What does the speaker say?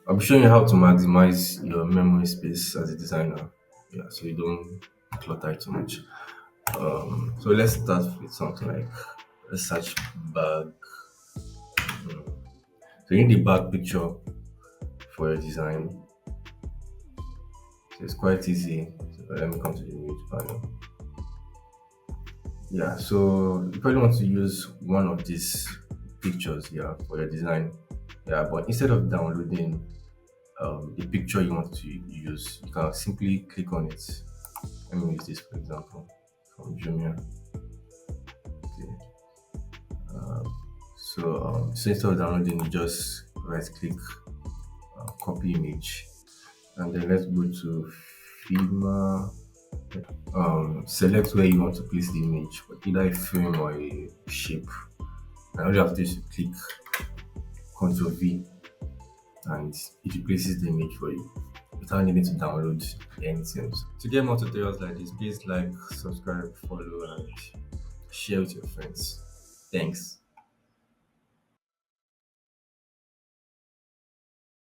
I'll be showing you how to maximize your memory space as a designer. Yeah, so you don't clutter it too much. So let's start with something like a search bag. So you need the bag picture for your design. So it's quite easy. So let me come to the image panel. Yeah, so you probably want to use one of these pictures here for your design. Yeah, but instead of downloading the picture you want to use, you can simply click on it. Let me use this for example from Jumia. Okay. So instead of downloading, you just right click, copy image, and then let's go to Figma. Select where you want to place the image, either a frame or a shape. And all you have to do is to click Ctrl V, and it replaces the image for you without needing to download anything. To get more tutorials like this, please like, subscribe, follow, and share with your friends. Thanks.